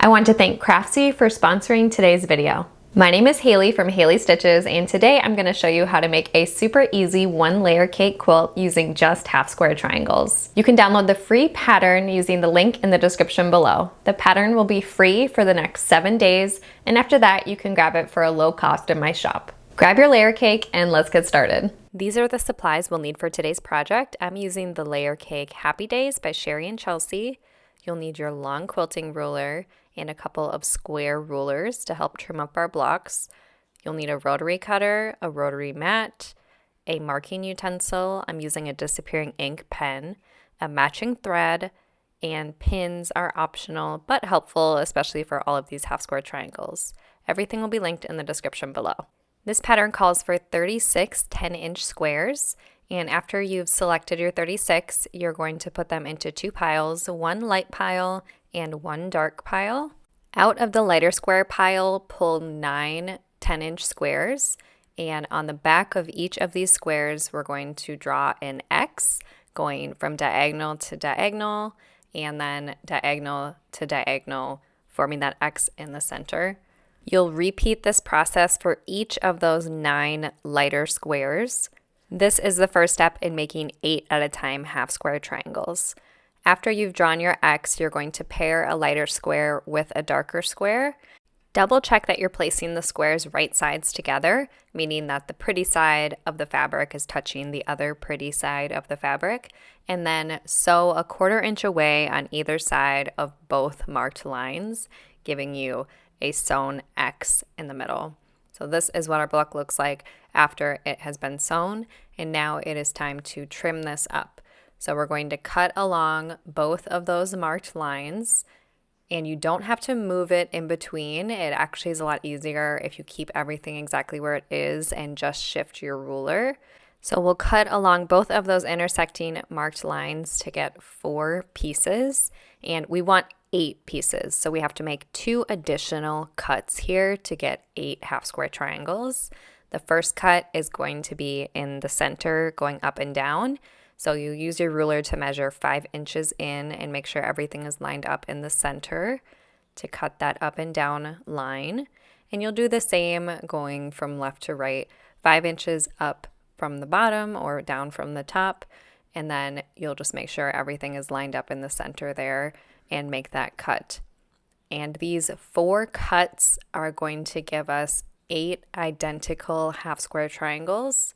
I want to thank Craftsy for sponsoring today's video. My name is Haley from Haley Stitches, and today I'm going to show you how to make a super easy one-layer cake quilt using just half square triangles. You can download the free pattern using the link in the description below. The pattern will be free for the next 7 days, and after that you can grab it for a low cost in my shop. Grab your layer cake and let's get started. These are the supplies we'll need for today's project. I'm using the layer cake Happy Days by Sherry and Chelsea. You'll need your long quilting ruler and a couple of square rulers to help trim up our blocks. You'll need a rotary cutter, a rotary mat, a marking utensil. I'm using a disappearing ink pen, a matching thread, and pins are optional but helpful, especially for all of these half square triangles. Everything will be linked in the description below. This pattern calls for 36 10-inch squares, and after you've selected your 36, you're going to put them into 2 piles, one light pile and one dark pile. Out of the lighter square pile, pull 9 10-inch squares, and on the back of each of these squares, we're going to draw an X going from diagonal to diagonal, and then diagonal to diagonal, forming that X in the center. You'll repeat this process for each of those 9 lighter squares. This is the first step in making 8 at a time half square triangles. After you've drawn your X, you're going to pair a lighter square with a darker square. Double check that you're placing the squares right sides together, meaning that the pretty side of the fabric is touching the other pretty side of the fabric, and then sew a 1/4 inch away on either side of both marked lines, giving you a sewn X in the middle. So this is what our block looks like after it has been sewn, and now it is time to trim this up. So we're going to cut along both of those marked lines, and you don't have to move it in between. It actually is a lot easier if you keep everything exactly where it is and just shift your ruler. So we'll cut along both of those intersecting marked lines to get 4 pieces, and we want 8 pieces. So we have to make 2 additional cuts here to get 8 half square triangles. The first cut is going to be in the center going up and down. So you use your ruler to measure 5 inches in and make sure everything is lined up in the center to cut that up and down line. And you'll do the same going from left to right, 5 inches up from the bottom or down from the top. And then you'll just make sure everything is lined up in the center there and make that cut. And these 4 cuts are going to give us 8 identical half square triangles.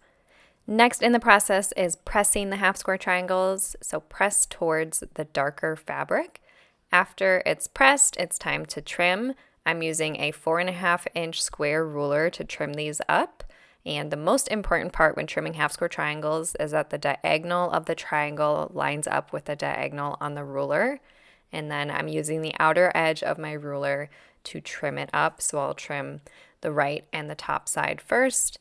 Next in the process is pressing the half square triangles, so press towards the darker fabric. After it's pressed, it's time to trim. I'm using a 4.5 inch square ruler to trim these up. And the most important part when trimming half square triangles is that the diagonal of the triangle lines up with the diagonal on the ruler. And then I'm using the outer edge of my ruler to trim it up. So I'll trim the right and the top side first,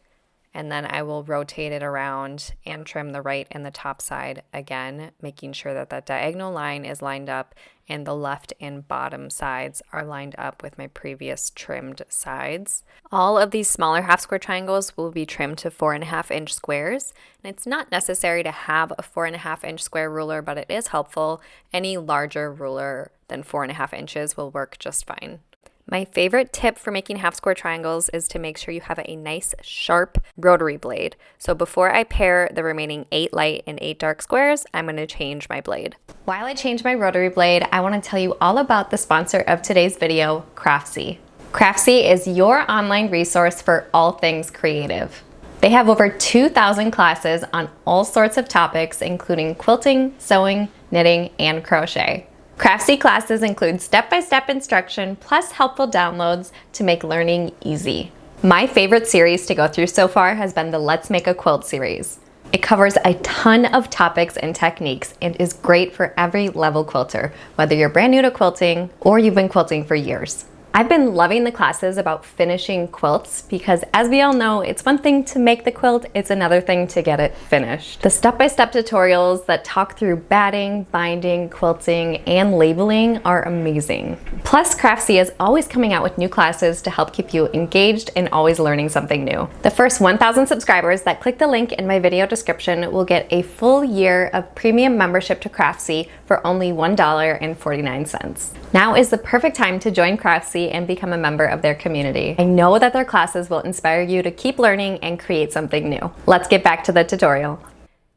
and then I will rotate it around and trim the right and the top side again, making sure that that diagonal line is lined up and the left and bottom sides are lined up with my previous trimmed sides. All of these smaller half square triangles will be trimmed to 4.5 inch squares, and it's not necessary to have a 4.5 inch square ruler, but it is helpful. Any larger ruler than 4.5 inches will work just fine. My favorite tip for making half square triangles is to make sure you have a nice sharp rotary blade. So before I pair the remaining 8 light and 8 dark squares, I'm going to change my blade. While I change my rotary blade, I want to tell you all about the sponsor of today's video, Craftsy. Craftsy is your online resource for all things creative. They have over 2,000 classes on all sorts of topics, including quilting, sewing, knitting, and crochet. Craftsy classes include step-by-step instruction plus helpful downloads to make learning easy. My favorite series to go through so far has been the Let's Make a Quilt series. It covers a ton of topics and techniques and is great for every level quilter, whether you're brand new to quilting or you've been quilting for years. I've been loving the classes about finishing quilts because, as we all know, it's one thing to make the quilt, it's another thing to get it finished. The step-by-step tutorials that talk through batting, binding, quilting, and labeling are amazing. Plus, Craftsy is always coming out with new classes to help keep you engaged and always learning something new. The first 1,000 subscribers that click the link in my video description will get a full year of premium membership to Craftsy for for only $1.49. Now is the perfect time to join Craftsy and become a member of their community. I know that their classes will inspire you to keep learning and create something new. Let's get back to the tutorial.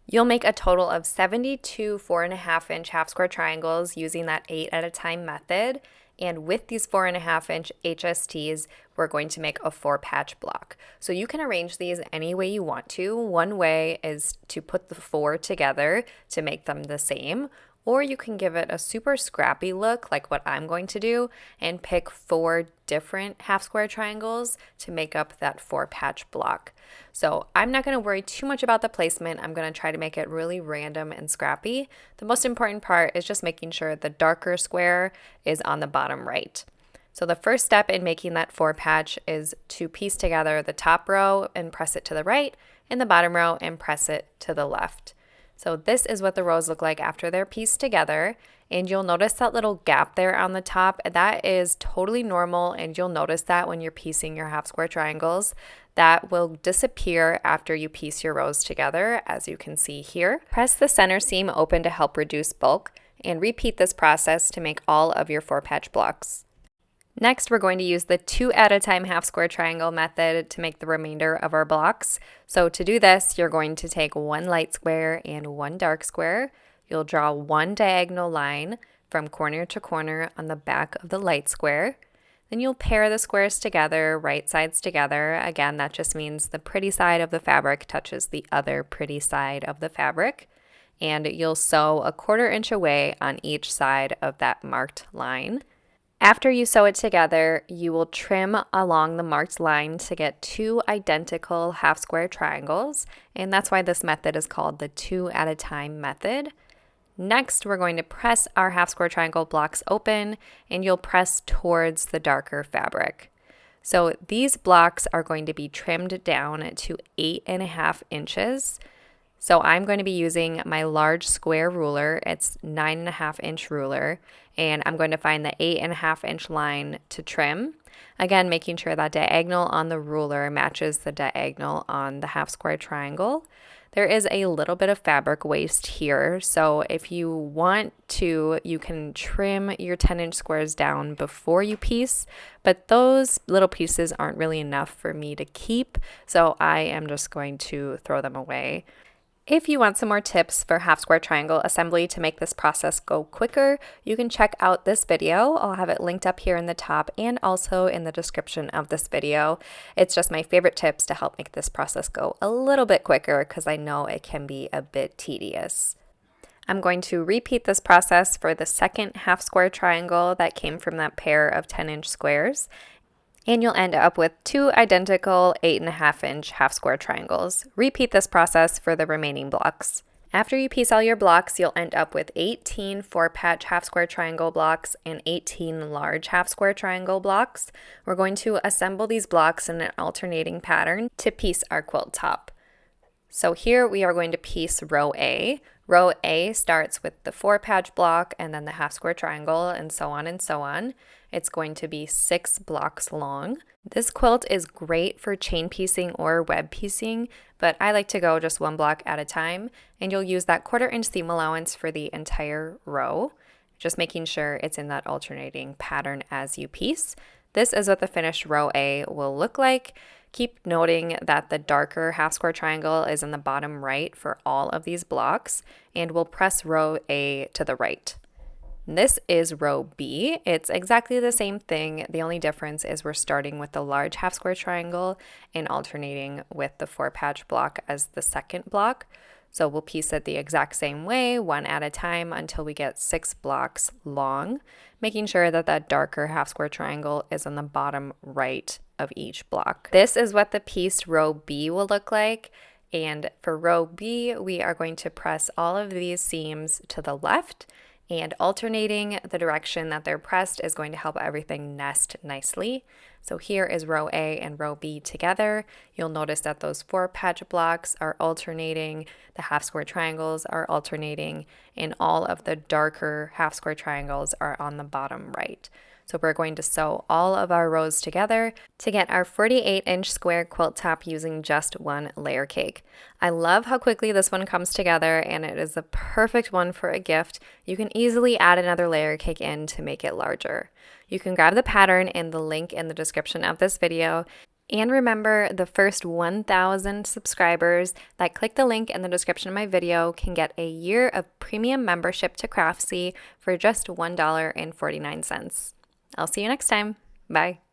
You'll make a total of 72 4.5-inch half square triangles using that 8 at a time method. And with these 4.5-inch HSTs, we're going to make a 4-patch block. So you can arrange these any way you want to. One way is to put the 4 together to make them the same, or you can give it a super scrappy look like what I'm going to do and pick 4 different half square triangles to make up that 4-patch block. So I'm not going to worry too much about the placement. I'm going to try to make it really random and scrappy. The most important part is just making sure the darker square is on the bottom right. So the first step in making that 4-patch is to piece together the top row and press it to the right, and the bottom row and press it to the left. So this is what the rows look like after they're pieced together, and you'll notice that little gap there on the top. That is totally normal, and you'll notice that when you're piecing your half square triangles. That will disappear after you piece your rows together, as you can see here. Press the center seam open to help reduce bulk, and repeat this process to make all of your 4-patch blocks. Next, we're going to use the 2 at a time half square triangle method to make the remainder of our blocks. So to do this, you're going to take 1 light square and 1 dark square. You'll draw 1 diagonal line from corner to corner on the back of the light square. Then you'll pair the squares together, right sides together. Again, that just means the pretty side of the fabric touches the other pretty side of the fabric. And you'll sew a 1/4 inch away on each side of that marked line. After you sew it together, you will trim along the marked line to get 2 identical half square triangles, and that's why this method is called the 2 at a time method. Next, we're going to press our half square triangle blocks open, and you'll press towards the darker fabric. So these blocks are going to be trimmed down to 8.5 inches. So I'm going to be using my large square ruler. It's 9.5-inch ruler, and I'm going to find the 8.5-inch line to trim. Again, making sure that diagonal on the ruler matches the diagonal on the half square triangle. There is a little bit of fabric waste here, so if you want to, you can trim your 10-inch squares down before you piece, but those little pieces aren't really enough for me to keep, so I am just going to throw them away. If you want some more tips for half square triangle assembly to make this process go quicker, you can check out this video. I'll have it linked up here in the top and also in the description of this video. It's just my favorite tips to help make this process go a little bit quicker because I know it can be a bit tedious. I'm going to repeat this process for the second half square triangle that came from that pair of 10-inch squares. And you'll end up with 2 identical 8.5-inch half square triangles. Repeat this process for the remaining blocks. After you piece all your blocks, you'll end up with 18 4-patch half square triangle blocks and 18 large half square triangle blocks. We're going to assemble these blocks in an alternating pattern to piece our quilt top. So here we are going to piece row A. Row A starts with the 4-patch block and then the half square triangle and so on and so on. It's going to be 6 blocks long. This quilt is great for chain piecing or web piecing, but I like to go just 1 block at a time, and you'll use that 1/4 inch seam allowance for the entire row, just making sure it's in that alternating pattern as you piece. This is what the finished row A will look like. Keep noting that the darker half square triangle is in the bottom right for all of these blocks, and we'll press row A to the right. This is row B. It's exactly the same thing. The only difference is we're starting with the large half square triangle and alternating with the 4-patch block as the second block. So we'll piece it the exact same way, 1 at a time until we get 6 blocks long, making sure that that darker half square triangle is on the bottom right of each block. This is what the pieced row B will look like. And for row B, we are going to press all of these seams to the left, and alternating the direction that they're pressed is going to help everything nest nicely. So here is row A and row B together. You'll notice that those 4-patch blocks are alternating, the half square triangles are alternating, and all of the darker half square triangles are on the bottom right. So we're going to sew all of our rows together to get our 48-inch square quilt top using just one layer cake. I love how quickly this one comes together, and it is the perfect one for a gift. You can easily add another layer cake in to make it larger. You can grab the pattern in the link in the description of this video. And remember, the first 1,000 subscribers that click the link in the description of my video can get a year of premium membership to Craftsy for just $1.49. I'll see you next time. Bye.